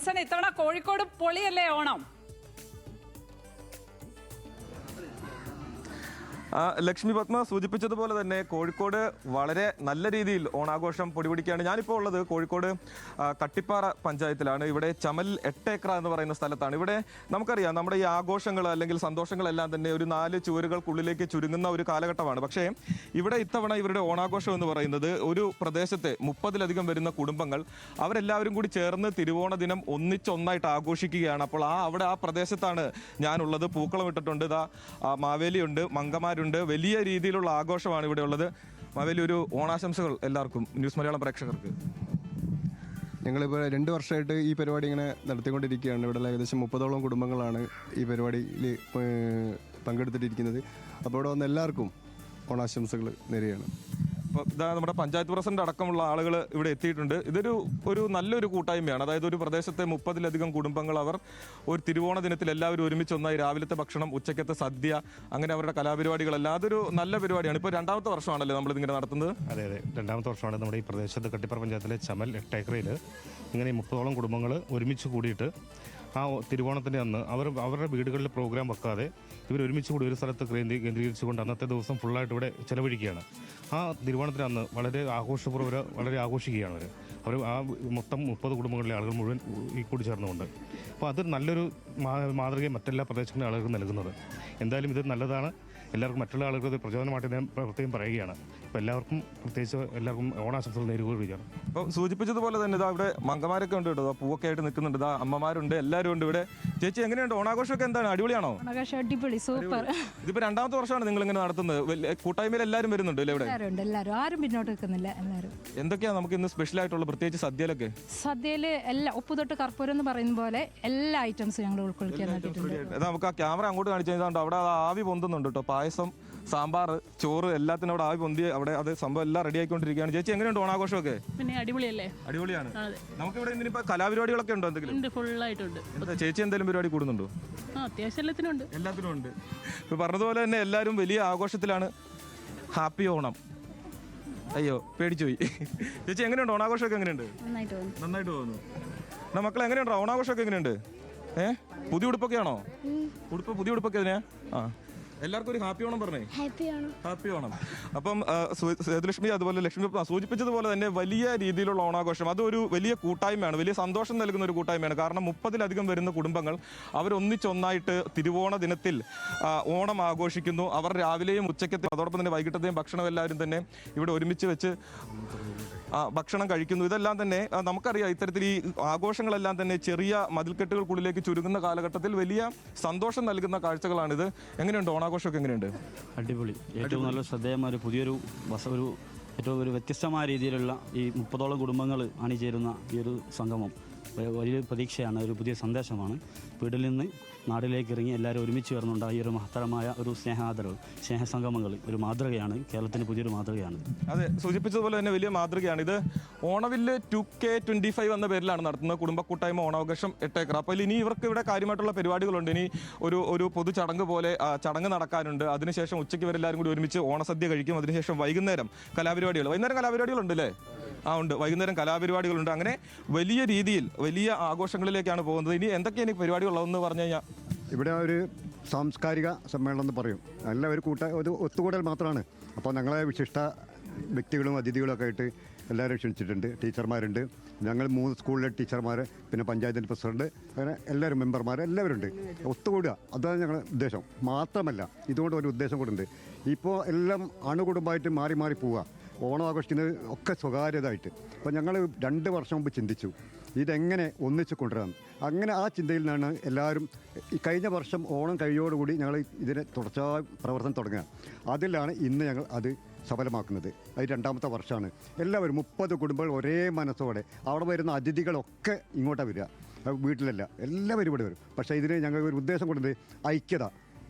ഇത്തവണ കോഴിക്കോട് പൊളിയല്ലേ ഓണം? ലക്ഷ്മി പത്മ സൂചിപ്പിച്ചതുപോലെ തന്നെ കോഴിക്കോട് വളരെ നല്ല രീതിയിൽ ഓണാഘോഷം പൊടിപിടിക്കുകയാണ്. ഞാനിപ്പോൾ ഉള്ളത് കോഴിക്കോട് കട്ടിപ്പാറ പഞ്ചായത്തിലാണ്. ഇവിടെ ചമൽ 8 ഏക്കർ എന്ന് പറയുന്ന സ്ഥലത്താണ്. ഇവിടെ നമുക്കറിയാം നമ്മുടെ ഈ ആഘോഷങ്ങൾ അല്ലെങ്കിൽ സന്തോഷങ്ങളെല്ലാം തന്നെ ഒരു 4 ചുവരുകൾക്കുള്ളിലേക്ക് ചുരുങ്ങുന്ന ഒരു കാലഘട്ടമാണ്. പക്ഷേ ഇവിടെ ഇത്തവണ ഇവരുടെ ഓണാഘോഷം എന്ന് പറയുന്നത് ഒരു പ്രദേശത്തെ 30-ലധികം വരുന്ന കുടുംബങ്ങൾ അവരെല്ലാവരും കൂടി ചേർന്ന് തിരുവോണ ദിനം ഒന്നിച്ചൊന്നായിട്ട് ആഘോഷിക്കുകയാണ്. അപ്പോൾ അവിടെ ആ പ്രദേശത്താണ് ഞാനുള്ളത്. പൂക്കളം ഇട്ടിട്ടുണ്ട്, ഇതാ മാവേലിയുണ്ട്, മങ്കമാരുണ്ട്. വലിയ രീതിയിലുള്ള ആഘോഷമാണ് ഇവിടെ ഉള്ളത്. മാവേലി, ഒരു ഓണാശംസകൾ എല്ലാവർക്കും ന്യൂസ് മലയാളം പ്രേക്ഷകർക്ക്. ഞങ്ങളിപ്പോൾ 2 വർഷമായിട്ട് ഈ പരിപാടി ഇങ്ങനെ നടത്തിക്കൊണ്ടിരിക്കുകയാണ്. ഇവിടെ ഏകദേശം 30ഓളം കുടുംബങ്ങളാണ് ഈ പരിപാടിയിൽ പങ്കെടുത്തിട്ടിരിക്കുന്നത്. അപ്പോൾ ഇവിടെ വന്ന എല്ലാവർക്കും ഓണാശംസകൾ നേരുകയാണ്. അപ്പോൾ ഇതാ നമ്മുടെ പഞ്ചായത്ത് പ്രസിഡന്റ് അടക്കമുള്ള ആളുകൾ ഇവിടെ എത്തിയിട്ടുണ്ട്. ഇതൊരു നല്ലൊരു കൂട്ടായ്മയാണ്. അതായത് ഒരു പ്രദേശത്തെ 30-ലധികം കുടുംബങ്ങൾ അവർ ഒരു തിരുവോണ ദിനത്തിൽ എല്ലാവരും ഒരുമിച്ചൊന്നായി രാവിലത്തെ ഭക്ഷണം, ഉച്ചക്കത്തെ സദ്യ, അങ്ങനെ അവരുടെ കലാപരിപാടികളെല്ലാം അതൊരു നല്ല പരിപാടിയാണ്. ഇപ്പോൾ 2ാമത്തെ വർഷമാണല്ലേ നമ്മളിതിങ്ങനെ നടത്തുന്നത്? അതെ, 2ാമത്തെ വർഷമാണ് നമ്മുടെ ഈ പ്രദേശത്ത് കട്ടിപ്പാറ പഞ്ചായത്തിലെ ചമൽ 8 ഏക്കറിൽ ഇങ്ങനെ 30ഓളം കുടുംബങ്ങൾ ഒരുമിച്ച് കൂടിയിട്ട് ആ തിരുവോണത്തിൻ്റെ അന്ന് അവരുടെ വീടുകളിൽ പ്രോഗ്രാം വെക്കാതെ ഇവർ ഒരുമിച്ച് കൂടി ഒരു സ്ഥലത്ത് കേന്ദ്രീകരിച്ചുകൊണ്ട് അന്നത്തെ ദിവസം ഫുള്ളായിട്ട് ഇവിടെ ചെലവഴിക്കുകയാണ്. ആ തിരുവോണത്തിന് അന്ന് വളരെ ആഘോഷപൂർവ്വം വളരെ ആഘോഷിക്കുകയാണ് അവർ ആ മൊത്തം 30 കുടുംബങ്ങളിലെ ആളുകൾ മുഴുവൻ ഈ കൂടി ചേർന്നുകൊണ്ട്. അപ്പോൾ അത് നല്ലൊരു മാതൃകയും മറ്റെല്ലാ പ്രദേശങ്ങളിലെ ആളുകൾക്ക് നൽകുന്നത്. എന്തായാലും ഇത് നല്ലതാണ്. എല്ലാവർക്കും മറ്റുള്ള ആളുകൾക്ക് പ്രചോദനമായിട്ട് ഞാൻ പ്രത്യേകം പറയുകയാണ്. അപ്പോൾ എല്ലാവർക്കും പ്രത്യേകിച്ച് എല്ലാവർക്കും ഓണാശംസകൾ നേരുകയാണ്. അപ്പോൾ സൂചിപ്പിച്ചതുപോലെ തന്നെ ഇതാ ഇവിടെ മങ്കമാരൊക്കെ ഉണ്ട് കേട്ടോ, പൂവൊക്കെ ആയിട്ട് നിൽക്കുന്നുണ്ട്, ഇതാ അമ്മമാരുണ്ട്, എല്ലാവരും ഉണ്ട് ഇവിടെ. ചേച്ചി, എങ്ങനെയുണ്ട് ഓണാഘോഷമൊക്കെ? എന്താണ്, അടിപൊളിയാണോ? അടിപൊളി, സൂപ്പർ. ഇതിപ്പോൾ 2ാമത്തെ വർഷമാണ് നിങ്ങൾ ഇങ്ങനെ നടത്തുന്നത്. കൂട്ടായ്മയിൽ എല്ലാവരും വരുന്നുണ്ട് അല്ലേ? ഇവിടെ എല്ലാവരും ആരും പിന്നോട്ട് നിൽക്കുന്നില്ല. എല്ലാവരും. എന്തൊക്കെയാണ് നമുക്ക് ഇന്ന് സ്പെഷ്യൽ ആയിട്ടുള്ള, പ്രത്യേകിച്ച് സദ്യയിലൊക്കെ? സദ്യയിൽ എല്ലാ ഉപ്പുതൊട്ട് കർപ്പൂരം എന്ന് പറയുന്ന പോലെ എല്ലാ ഐറ്റംസും ഞങ്ങൾ ഉൾക്കൊള്ളിക്കാൻ നോക്കിയിട്ടുണ്ട്. നമുക്ക് ആ ക്യാമറ അങ്ങോട്ട് കാണിച്ചു കഴിഞ്ഞാൽ അവിടെ ആവി പൊന്തുന്നുണ്ട് കേട്ടോ. പായസം, സാമ്പാർ, ചോറ് എല്ലാത്തിനും അവിടെ ആവി പൊന്തി അവിടെ അത് സംഭവം എല്ലാം റെഡി ആയിക്കൊണ്ടിരിക്കുകയാണ്. ചേച്ചി, എങ്ങനെയുണ്ട് ഓണാഘോഷമൊക്കെ? പിന്നെ അടിപൊളിയല്ലേ? അടിപൊളിയാണ്. നമുക്കിവിടെ ഇന്നിപ്പോ കലാപരിപാടികളൊക്കെ ഉണ്ടോ? എന്തെങ്കിലും ഫുള്ളായിട്ടുണ്ട്. ചേച്ചി എന്തെങ്കിലും പരിപാടി കൂടുന്നുണ്ടോ? അത്യാവശ്യം എല്ലാത്തിനും ഉണ്ട്. ഇപ്പൊ പറഞ്ഞതുപോലെ തന്നെ എല്ലാവരും വലിയ ആഘോഷത്തിലാണ്. ഹാപ്പി ഓണം. അയ്യോ, പേടിച്ചുപോയി. ചേച്ചി, എങ്ങനെയുണ്ട് ഓണാഘോഷമൊക്കെ? എങ്ങനെയുണ്ട്? നന്നായിട്ട് പോകുന്നു. മക്കളെ, എങ്ങനെയുണ്ടോ ഓണാഘോഷമൊക്കെ? എങ്ങനെയുണ്ട്? പുതിയ ഉടുപ്പൊക്കെയാണോ? പുതിയ ഉടുപ്പൊക്കെ എങ്ങനെയാ? എല്ലാവർക്കും ഒരു ഹാപ്പി ഓണം പറഞ്ഞേ. ഹാപ്പി ഓണം. അപ്പം സേതുലക്ഷ്മി അതുപോലെ ലക്ഷ്മി സൂചിപ്പിച്ചതുപോലെ തന്നെ വലിയ രീതിയിലുള്ള ഓണാഘോഷം, അതൊരു വലിയ കൂട്ടായ്മയാണ്, വലിയ സന്തോഷം നൽകുന്ന ഒരു കൂട്ടായ്മയാണ്. കാരണം 30-ലധികം വരുന്ന കുടുംബങ്ങൾ അവരൊന്നിച്ചൊന്നായിട്ട് തിരുവോണ ദിനത്തിൽ ഓണം ആഘോഷിക്കുന്നു. അവർ രാവിലെയും ഉച്ചക്കത്തെയും അതോടൊപ്പം തന്നെ വൈകിട്ടത്തെയും ഭക്ഷണം എല്ലാവരും തന്നെ ഇവിടെ ഒരുമിച്ച് വെച്ച് ഭക്ഷണം കഴിക്കുന്നു. ഇതെല്ലാം തന്നെ നമുക്കറിയാം, ഇത്തരത്തിൽ ഈ ആഘോഷങ്ങളെല്ലാം തന്നെ ചെറിയ മതിൽക്കെട്ടുകൾക്കുള്ളിലേക്ക് ചുരുങ്ങുന്ന കാലഘട്ടത്തിൽ വലിയ സന്തോഷം നൽകുന്ന കാഴ്ചകളാണിത്. എങ്ങനെയുണ്ട് ഓണാഘോഷമൊക്കെ? എങ്ങനെയുണ്ട്? അടിപൊളി. ഏറ്റവും നല്ല ശ്രദ്ധേയമായ പുതിയൊരു ഏറ്റവും ഒരു വ്യത്യസ്തമായ രീതിയിലുള്ള ഈ 30ഓളം കുടുംബങ്ങൾ അണിചേരുന്ന ഈ ഒരു സംഗമം വലിയ പ്രതീക്ഷയാണ്, ഒരു പുതിയ സന്ദേശമാണ്. വീട്ടിൽ നിന്ന് നാട്ടിലേക്ക് ഇറങ്ങി എല്ലാവരും ഒരുമിച്ച് ചേർന്നുണ്ടായ ഈ ഒരു മഹത്തരമായ ഒരു സ്നേഹസംഗമങ്ങൾ ഒരു മാതൃകയാണ്, കേരളത്തിന് പുതിയൊരു മാതൃകയാണ്. അതെ, സൂചിപ്പിച്ചതുപോലെ തന്നെ വലിയ മാതൃകയാണ്. ഇത് ഓണവില്ല് 2K25 എന്ന പേരിലാണ് നടത്തുന്നത്, കുടുംബക്കൂട്ടായ്മ ഓണാഘോഷം 8 ഏക്കർ. അപ്പോൾ ഇനി ഇവർക്ക് ഇവിടെ കാര്യമായിട്ടുള്ള പരിപാടികളുണ്ട്. ഇനി ഒരു പൊതു ചടങ്ങ് പോലെ ചടങ്ങ് നടക്കാനുണ്ട്. അതിനുശേഷം ഉച്ചയ്ക്ക് ഇവരെല്ലാവരും കൂടി ഒരുമിച്ച് ഓണസദ്യ കഴിക്കും. അതിനുശേഷം വൈകുന്നേരം കലാപരിപാടികളുണ്ട് അല്ലേ? ഉണ്ട്, വൈകുന്നേരം കലാപരിപാടികളുണ്ട്. അങ്ങനെ വലിയ രീതിയിൽ വലിയ ആഘോഷങ്ങളിലേക്കാണ് പോകുന്നത്. ഇനി എന്തൊക്കെയാണ് ഈ പരിപാടികളുള്ളതെന്ന് പറഞ്ഞു കഴിഞ്ഞാൽ, ഇവിടെ ഒരു സാംസ്കാരിക സമ്മേളനം എന്ന് പറയും. നല്ല ഒരു ഒത്തുകൂടൽ മാത്രമാണ്. അപ്പോൾ ഞങ്ങളെ വിശിഷ്ട വ്യക്തികളും അതിഥികളും ഒക്കെ ആയിട്ട് എല്ലാവരും ക്ഷണിച്ചിട്ടുണ്ട്. ടീച്ചർമാരുണ്ട്, ഞങ്ങൾ 3 സ്കൂളിലെ ടീച്ചർമാർ, പിന്നെ പഞ്ചായത്തിൻ്റെ പ്രസിഡന്റ്, അങ്ങനെ എല്ലാവരും മെമ്പർമാർ എല്ലാവരും ഉണ്ട്. ഒത്തുകൂടുക, അതാണ് ഞങ്ങളുടെ ഉദ്ദേശം. മാത്രമല്ല ഇതുകൊണ്ട് ഒരു ഉദ്ദേശം കൂടെ ഉണ്ട്. ഇപ്പോൾ എല്ലാം അണുകുടുംബമായിട്ട് മാറി മാറി പോവുക, ഓണം ആഘോഷിക്കുന്നത് ഒക്കെ സ്വകാര്യതായിട്ട്. അപ്പോൾ ഞങ്ങൾ 2 വർഷം മുമ്പ് ചിന്തിച്ചു ഇതെങ്ങനെ ഒന്നിച്ച് കൊണ്ടുവരാം. അങ്ങനെ ആ ചിന്തയിൽ നിന്നാണ് എല്ലാവരും ഈ കഴിഞ്ഞ വർഷം ഓണം കഴിയോടുകൂടി ഞങ്ങൾ ഇതിനെ തുടർച്ചയായ പ്രവർത്തനം തുടങ്ങുക. അതിലാണ് ഇന്ന് ഞങ്ങൾ അത് സഫലമാക്കുന്നത്. അത് 2ാമത്തെ വർഷമാണ്. എല്ലാവരും 30 കുടുംബങ്ങൾ ഒരേ മനസ്സോടെ, അവിടെ വരുന്ന അതിഥികളൊക്കെ ഇങ്ങോട്ടാണ് വരിക, വീട്ടിലല്ല, എല്ലാവരും ഇവിടെ വരും. പക്ഷേ ഇതിന് ഞങ്ങൾ ഒരു ഉദ്ദേശം കൊടുത്തത് ഐക്യത.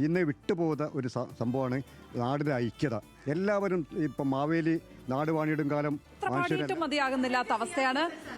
ഇന്ന് വിട്ടുപോകുന്ന ഒരു സംഭവമാണ് നാടിൻ്റെ ഐക്യത. എല്ലാവരും ഇപ്പം മാവേലി നാടുവാണിയിടും കാലം മതിയാകുന്നില്ലാത്ത അവസ്ഥയാണ്.